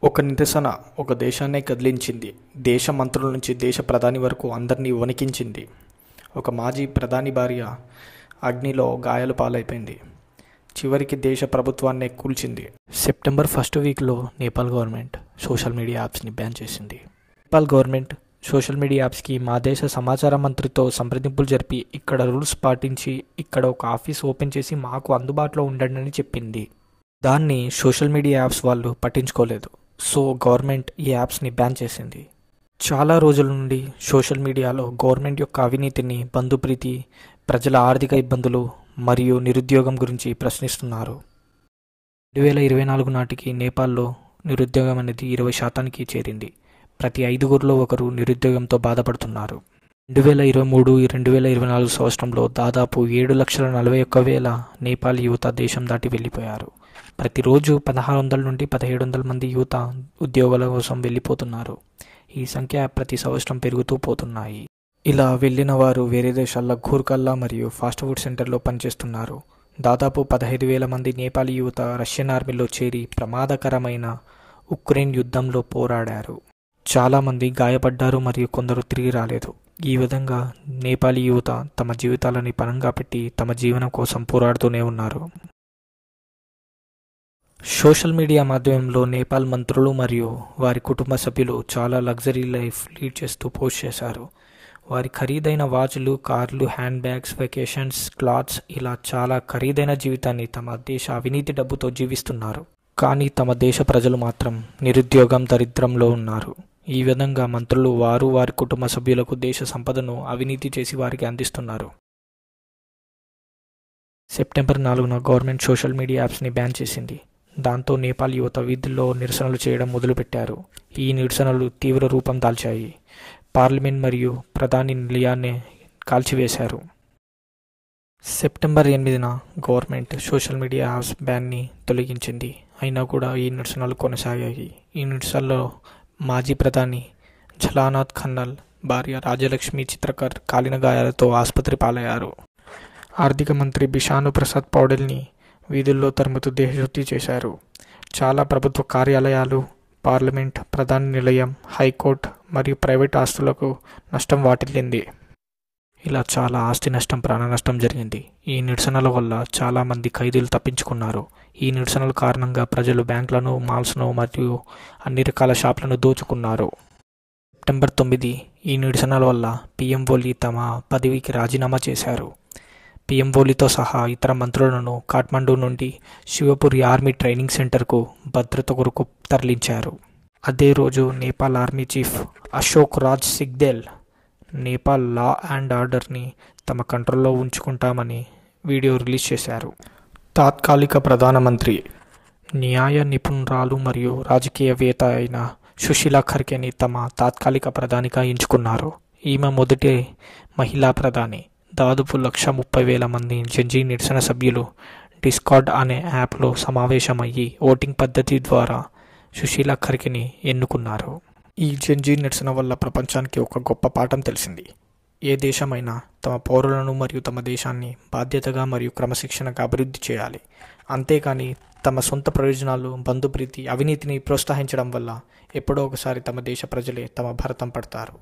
ఒక నిరసన ఒక దేశాన్నే కదిలించింది. దేశ మంత్రుల నుంచి దేశ ప్రధాని వరకు అందరినీ వణికించింది. ఒక మాజీ ప్రధాని భార్య అగ్నిలో గాయాల పాలైపోయింది. చివరికి దేశ ప్రభుత్వాన్నే కూల్చింది. సెప్టెంబర్ ఫస్ట్ వీక్లో నేపాల్ గవర్నమెంట్ సోషల్ మీడియా యాప్స్ని బ్యాన్ చేసింది. నేపాల్ గవర్నమెంట్ సోషల్ మీడియా యాప్స్కి మా దేశ సమాచార మంత్రితో సంప్రదింపులు జరిపి ఇక్కడ రూల్స్ పాటించి ఇక్కడ ఒక ఆఫీస్ ఓపెన్ చేసి మాకు అందుబాటులో ఉండండి అని చెప్పింది. దాన్ని సోషల్ మీడియా యాప్స్ వాళ్ళు పట్టించుకోలేదు. సో గవర్నమెంట్ ఈ యాప్స్ని బ్యాన్ చేసింది. చాలా రోజుల నుండి సోషల్ మీడియాలో గవర్నమెంట్ యొక్క అవినీతిని, బంధుప్రీతి, ప్రజల ఆర్థిక ఇబ్బందులు మరియు నిరుద్యోగం గురించి ప్రశ్నిస్తున్నారు. 2024 నాటికి నేపాల్లో నిరుద్యోగం అనేది 20% చేరింది. ప్రతి 5గురిలో ఒకరు నిరుద్యోగంతో బాధపడుతున్నారు. 2023-2024 సంవత్సరంలో దాదాపు 7,41,000 నేపాల్ యువత దేశం దాటి వెళ్ళిపోయారు. ప్రతిరోజు 1,600 నుండి 1,700 మంది యువత ఉద్యోగాల కోసం వెళ్ళిపోతున్నారు. ఈ సంఖ్య ప్రతి సంవత్సరం పెరుగుతూ పోతున్నాయి. ఇలా వెళ్ళిన వారు వేరే దేశాల్లో ఘూర్కల్లా మరియు ఫాస్ట్ ఫుడ్ సెంటర్లో పనిచేస్తున్నారు. దాదాపు 15,000 మంది నేపాలీ యువత రష్యన్ ఆర్మీలో చేరి ప్రమాదకరమైన ఉక్రెయిన్ యుద్ధంలో పోరాడారు. చాలామంది గాయపడ్డారు మరియు కొందరు తిరిగి రాలేదు. ఈ విధంగా నేపాలీ యువత తమ జీవితాలని పణంగా పెట్టి తమ జీవనం కోసం పోరాడుతూనే ఉన్నారు. సోషల్ మీడియా మాధ్యమంలో నేపాల్ మంత్రులు మరియు వారి కుటుంబ సభ్యులు చాలా లగ్జరీ లైఫ్ లీడ్ చేస్తూ పోస్ట్ చేశారు. వారి ఖరీదైన వాచ్లు, కార్లు, హ్యాండ్ బ్యాగ్స్, వెకేషన్స్, క్లాత్స్, ఇలా చాలా ఖరీదైన జీవితాన్ని తమ దేశ అవినీతి డబ్బుతో జీవిస్తున్నారు. కానీ తమ దేశ ప్రజలు మాత్రం నిరుద్యోగం, దరిద్రంలో ఉన్నారు. ఈ విధంగా మంత్రులు వారి కుటుంబ సభ్యులకు దేశ సంపదను అవినీతి చేసి వారికి అందిస్తున్నారు. సెప్టెంబర్ 4న గవర్నమెంట్ సోషల్ మీడియా యాప్స్ని బ్యాన్ చేసింది. దాంతో నేపాల్ యువత వీధుల్లో నిరసనలు చేయడం మొదలుపెట్టారు. ఈ నిరసనలు తీవ్ర రూపం దాల్చాయి. పార్లమెంట్ మరియు ప్రధాని నిలయాన్ని కాల్చివేశారు. సెప్టెంబర్ 8న గవర్నమెంట్ సోషల్ మీడియా యాప్స్ బ్యాన్ని తొలగించింది. అయినా కూడా ఈ నిరసనలు కొనసాగాయి. ఈ నిరసనలో మాజీ ప్రధాని ఝలానాథ్ ఖన్నల్ భార్య రాజలక్ష్మి చిత్రకర్ కాలిన గాయాలతో ఆసుపత్రి పాలయ్యారు. ఆర్థిక మంత్రి బిషాను ప్రసాద్ పౌడెల్ని వీధుల్లో తరుముతూ దేశశుద్ధి చేశారు. చాలా ప్రభుత్వ కార్యాలయాలు, పార్లమెంట్, ప్రధాని నిలయం, హైకోర్టు మరియు ప్రైవేట్ ఆస్తులకు నష్టం వాటిల్లింది. ఇలా చాలా ఆస్తి నష్టం, ప్రాణ నష్టం జరిగింది. ఈ నిరసనల వల్ల చాలామంది ఖైదీలు తప్పించుకున్నారు. ఈ నిరసనల కారణంగా ప్రజలు బ్యాంకులను, మాల్స్ను మరియు అన్ని రకాల షాపులను దోచుకున్నారు. సెప్టెంబర్ 9 ఈ నిరసనల వల్ల పీఎం ఓలీ తమ పదవికి రాజీనామా చేశారు. పీఎం ఓలీతో సహా ఇతర మంత్రులను కాఠ్మండూ నుండి శివపురి ఆర్మీ ట్రైనింగ్ సెంటర్కు భద్రత కొరకు తరలించారు. అదే రోజు Nepal army chief Ashok Raj Sigdel Nepal law and ఆర్డర్ని తమ కంట్రోల్లో ఉంచుకుంటామని వీడియో రిలీజ్ చేశారు. తాత్కాలిక ప్రధానమంత్రి, న్యాయ నిపుణురాలు మరియు రాజకీయవేత్త అయిన సుశీలా ఖర్గేని తమ తాత్కాలిక ప్రధానిగా ఎంచుకున్నారు. ఈమె మొదటి మహిళా ప్రధాని. దాదాపు 130,000 మంది జంజీ నిరసన సభ్యులు డిస్కార్డ్ అనే యాప్లో సమావేశమయ్యి ఓటింగ్ పద్ధతి ద్వారా సుశీలా ఖర్గేని ఎన్నుకున్నారు. ఈ జంజీ నిరసన వల్ల ప్రపంచానికి ఒక గొప్ప పాఠం తెలిసింది. ఏ దేశమైనా తమ పౌరులను మరియు తమ దేశాన్ని బాధ్యతగా మరియు క్రమశిక్షణగా అభివృద్ధి చేయాలి. అంతేకాని తమ సొంత ప్రయోజనాలు, బంధుప్రీతి, అవినీతిని ప్రోత్సహించడం వల్ల ఎప్పుడో ఒకసారి తమ దేశ ప్రజలే తమ భరతం పడతారు.